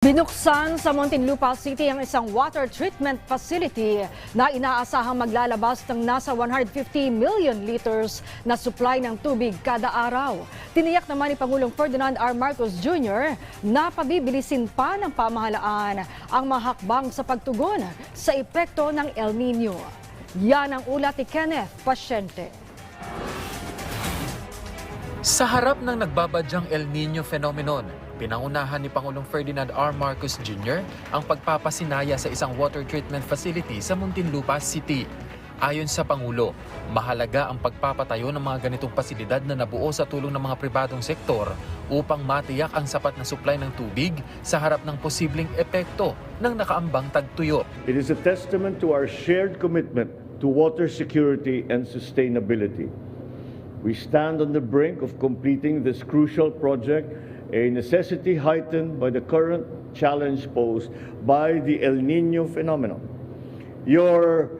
Binuksan sa Muntinlupa City ang isang water treatment facility na inaasahang maglalabas ng nasa 150 million liters na supply ng tubig kada araw. Tiniyak naman ni Pangulong Ferdinand R. Marcos Jr. na pabibilisin pa ng pamahalaan ang mahakbang sa pagtugon sa epekto ng El Nino. Yan ang ulat ni Kenneth Pasyente. Sa harap ng nagbabadyang El Nino phenomenon, pinangunahan ni Pangulong Ferdinand R. Marcos Jr. ang pagpapasinaya sa isang water treatment facility sa Muntinlupa City. Ayon sa Pangulo, mahalaga ang pagpapatayo ng mga ganitong pasilidad na nabuo sa tulong ng mga pribadong sektor upang matiyak ang sapat na supply ng tubig sa harap ng posibleng epekto ng nakaambang tagtuyot. It is a testament to our shared commitment to water security and sustainability. We stand on the brink of completing this crucial project, a necessity heightened by the current challenge posed by the El Nino phenomenon. Your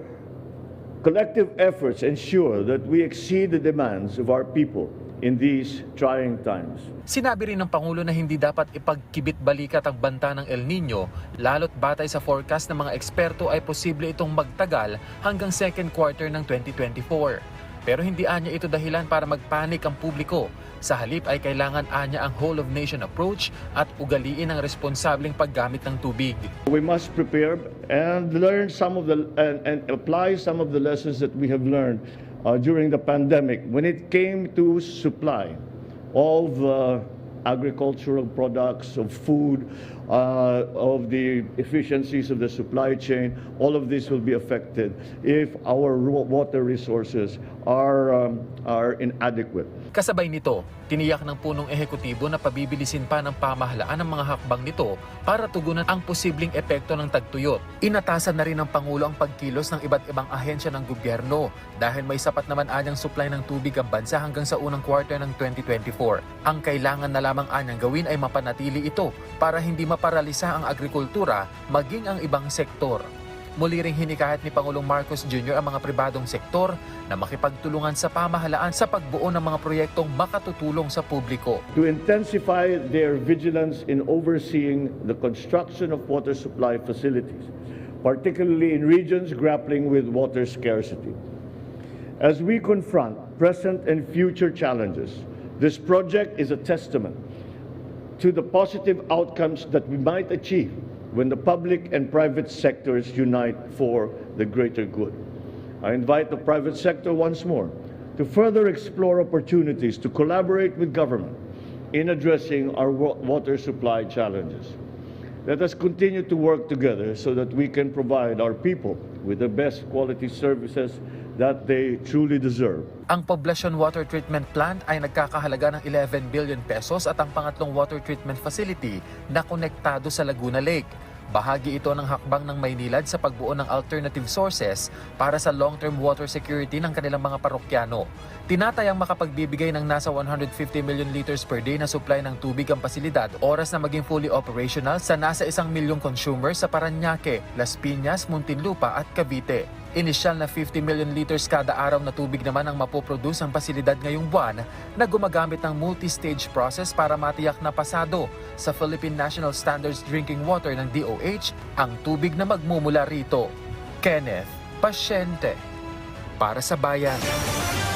collective efforts ensure that we exceed the demands of our people in these trying times. Sinabi rin ng Pangulo na hindi dapat ipagkibit-balikat ang banta ng El Nino, lalo't batay sa forecast ng mga eksperto ay posible itong magtagal hanggang second quarter ng 2024. Pero hindi anya ito dahilan para magpanik ang publiko. Sa halip ay kailangan anya ang whole-of-nation approach at ugaliin ang responsableng paggamit ng tubig. We must prepare and learn some of and apply some of the lessons that we have learned during the pandemic when it came to supply all the agricultural products, of food, of the efficiencies of the supply chain. All of this will be affected if our water resources are inadequate. Kasabay nito, tiniyak ng punong ehekutibo na pabibilisin pa ng pamahalaan ang mga hakbang nito para tugunan ang posibleng epekto ng tagtuyot. Inatasan na rin ng Pangulo ang pagkilos ng iba't ibang ahensya ng gobyerno dahil may sapat naman anyang supply ng tubig ang bansa hanggang sa unang quarter ng 2024. Ang kailangan na lamang anyang gawin ay mapanatili ito para hindi maparalisa ang agrikultura maging ang ibang sektor. Muli ring hinikayat ni Pangulong Marcos Jr. ang mga pribadong sektor na makipagtulungan sa pamahalaan sa pagbuo ng mga proyektong makatutulong sa publiko. To intensify their vigilance in overseeing the construction of water supply facilities, particularly in regions grappling with water scarcity. As we confront present and future challenges, this project is a testament to the positive outcomes that we might achieve when the public and private sectors unite for the greater good. I invite the private sector once more to further explore opportunities to collaborate with government in addressing our water supply challenges. Let us continue to work together so that we can provide our people with the best quality services that they truly deserve. Ang Poblacion Water Treatment Plant ay nagkakahalaga ng 11 billion pesos at ang pangatlong water treatment facility na konektado sa Laguna Lake. Bahagi ito ng hakbang ng Maynilad sa pagbuo ng alternative sources para sa long-term water security ng kanilang mga parokyano. Tinatayang makapagbibigay ng nasa 150 million liters per day na supply ng tubig ang pasilidad oras na maging fully operational sa nasa 1 milyong consumers sa Parañaque, Las Piñas, Muntinlupa at Cavite. Inisyal na 50 million liters kada araw na tubig naman ang mapoproduce ang pasilidad ngayong buwan na gumagamit ng multi-stage process para matiyak na pasado sa Philippine National Standards Drinking Water ng DOH ang tubig na magmumula rito. Kenneth Pasyente para sa Bayan.